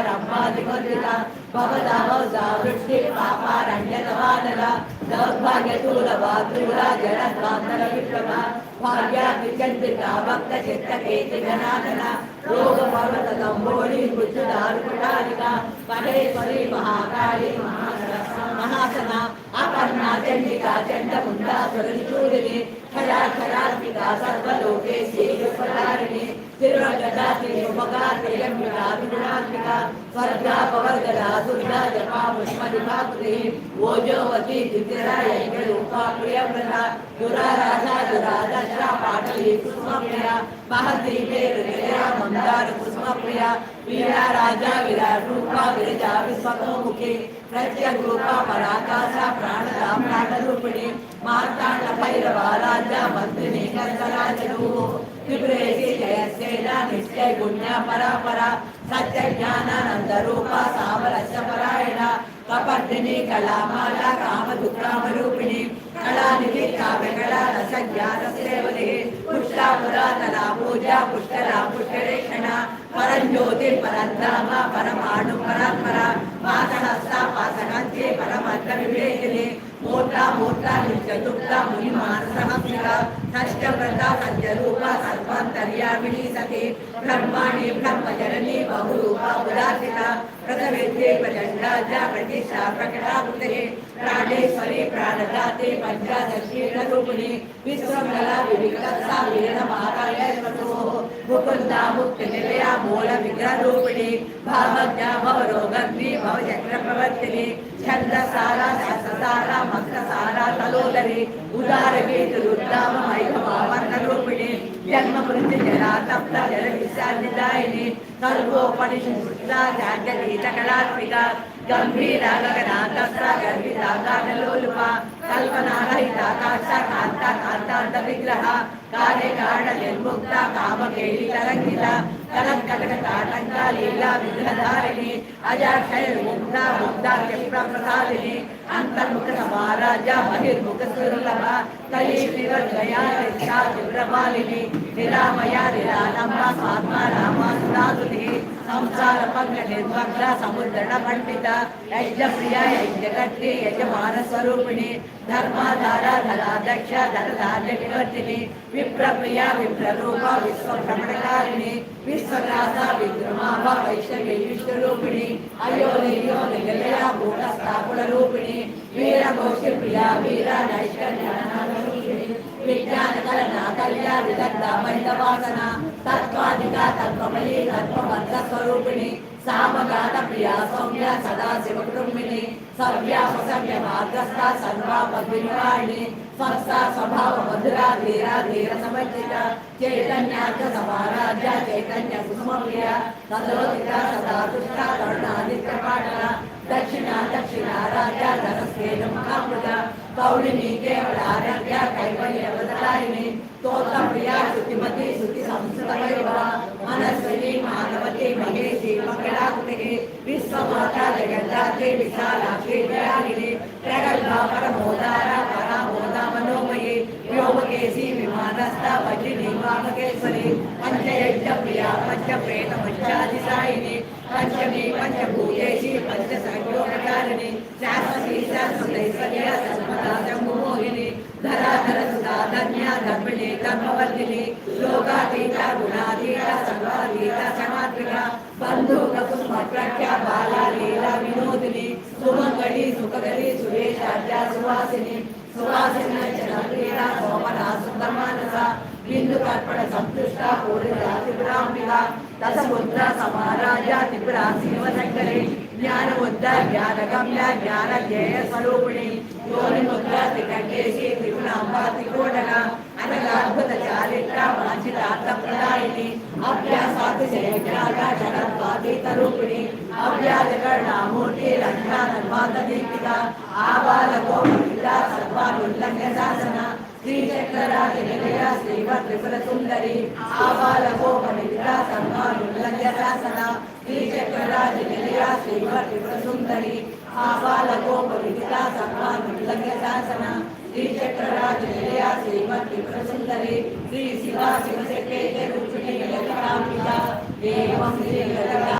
रम्मादिवर्जिता भवदावजा वृष्टिपापारण्यतवानला दौर्भाग्यतूलवातूला जडस्वान्तल विप्लवा भाग्या विचन्द्रिता भक्तचित्तकेतिघनाघना रोगपर्वतदम्बोळी बुद्धदारुकुटारिका परेश्वरी महाकाली महासना अपर्णा चण्डिका चण्डमुण्डा सुरनिचूरिणी खरा खरात्मिका सर्वलोकेशी विश्वतारिणी तिरुगदा त्रिमुखा त्र्यम्बिका त्रिगुणात्मिका स्वर्गा पवर्गदा दुर्गा जपा पुष्पदिपाकृति ओजोवती द्वितीरा यज्ञरूपा प्रियव्रता दुराराधा दुरादर्शा पाटली कुसुमप्रिया महती मेरुनिलया मंदार कुसुमप्रिया वीरा राजा विराट रूपा विरजा विश्वतोमुखी प्रत्यग्रूपा पराकाशा प्राणदा प्राणरूपिणी मार्ताण्ड भैरवा राजा मंत्रिणी कंसराजनू त्रिपुरेशी जयसेना निश्चय गुण्या परापरा सत्य ज्ञानानंद रूपा सामरस्य परायणा कपर्दिनी कलामाला कामदुक्रामरूपिणी कलानिधि काव्यकला रस ज्ञान सेवनी पुष्टा पुरातना पूजा पुष्करा पुष्करेक्षणा परंज्योति परंधाम परमाणु परात्परा पासहस्ता पासहंती परमत्र विवेकिनी मोटा मोटा नित्यदुक्ता मुनिमानसहस्रिका षष्ठव्रता सत्यरूपा सर्वान्तर्यामिनी सती ब्रह्माणि ब्रह्मजननी बहुरूपा उदासिता प्रथवेद्ये प्रचण्डाजा प्रतिष्ठा प्रकटाकृतिः प्राणेश्वरी प्राणदाते पञ्चादशीरूपिणी विश्वमला विविक्तसा वीरणमाकायस्वतोः मुकुन्दा मुक्तिनिलया मूलविग्रहरूपिणी भावज्ञा भवरोगग्नि भवचक्रप्रवर्तिनी छन्दसारा सहस्रसारा मक्तसारा तलोदरी उदारगीतरुद्राम मैघमावर्णरूपिणी जन्म मृत्यु जरा तप्त जल विशालिदायिनी सर्वोपनिषदा जागरीतकलात्मिका गंभीरा गगनातस्रा गर्भिता गाढलोलुपा कल्पनारहिताकाशा कांता कांतांत विग्रह कार्य कारण निर्मुक्ता कामकेली तरंगिता कनकटकटाटंका लीला विग्रहधारिणी अजाक्षयर्मुक्ता मुक्ता क्षिप्रप्रसादिनी अंतर्मुख समाराजा बहिर्मुख सुर्लभा कलीविवर्गया रिक्षा चिप्रमालिनी निरामया निरालंबा स्वात्मा रामा सुधातुनी संसार पंग निर्मग्न समुद्रण पंडिता यज्ञप्रिया यज्ञकर्त्री यजमान स्वरूपिणी धर्माधारा धनाध्यक्ष धनधान्य विवर्तिनी विप्रप्रिया विप्ररूपा विश्वभ्रमणकारिणी विश्वग्रासा विद्रुमाभा वैष्णवी विश्वरूपिणी अयोनियो निलया भूतस्थाकुलरूपिणी वीरघोषि प्रिया वीरा नैष्कर्यारूपिणी विज्ञान कलना कल्या विदग्धा महितवासना तत्वाधिका तत्वमयी तत्वबद्ध स्वरूपिणी सामगान प्रिया सौम्या सदा शिवकुटुंबिनी सव्यापसव्य मार्गस्था सर्वापद्विनिवारिणी स्वस्था स्वभाव मधुरा धीरा धीर समर्जिता चैतन्यार्थ समाराध्या चैतन्य कुसुमप्रिया तदोदिता सदा तुष्टा करुणादित्यपाटना दक्षिणा दक्षिणा राजा धनस्केन महामृता कौलिनी केवलारण्या कैवल्यवदलायिनी स्तोत्रप्रिया श्रुतिमती श्रुति संस्कृत वैभवा मनस्विनी मानवती महेशी मंगलाकृतिः विश्वमाता जगन्नाथे विशालाक्षी दयालिनी प्रगल्भा परमोदारा परामोदा मनोमयी व्योमकेशी विमानस्था वज्रिनी वामकेश्वरी पंचयज्ञप्रिया पंचप्रेत पंचाधिसायिनी पंचमी पंचभूतेशी पंचसंयोगकारिणी शाश्वती शाश्वतैश्वर्या सर्वदा जम्बुमोहिनी धराधर सुधा धन्या धर्मिणी धर्मवर्धिनी लोकातीता गुणातीता सर्वातीता समात्मिका बंधुक कुसुम प्रख्या बाला लीला विनोदिनी सुमंगली सुखगली सुरेशाद्या सुवासिनी सुवासिनी जनप्रिया सोमना सुंदरमानसा बिंदु कर्पण संतुष्टा पूर्णा त्रिपुरांबिका दशमुद्रा समाराजा त्रिपुरा शिवशंकरी ज्ञान मुद्रा ज्ञान गम्या ज्ञान ज्ञेय स्वरूपिणी योनि मुद्रा त्रिकंडेशी त्रिपुरांबा त्रिकोटका अनगाद्भुत चारित्रा वांछितार्थ प्रदायिनी अभ्यासात् जयज्ञाता जगद्वातीत रूपिणी अव्याजकर्णामूर्ति रत्नानन्वाद दीपिका आबालगोपविदा सर्वानुल्लङ्घ्य शासना श्रीचक्रराज निलया श्रीवत् त्रिपुर सुंदरी आबालगोपविदा सर्वानुल्लङ्घ्य शासना श्रीचक्रराज निलया श्रीवत् त्रिपुर सुंदरी आबालगोपविदा सर्वानुल्लङ्घ्य शासना श्रीचक्रराज निलया श्रीवत् त्रिपुर सुंदरी श्री शिवा शिवशक्ति रूपिणी ललितांबिका एवं श्री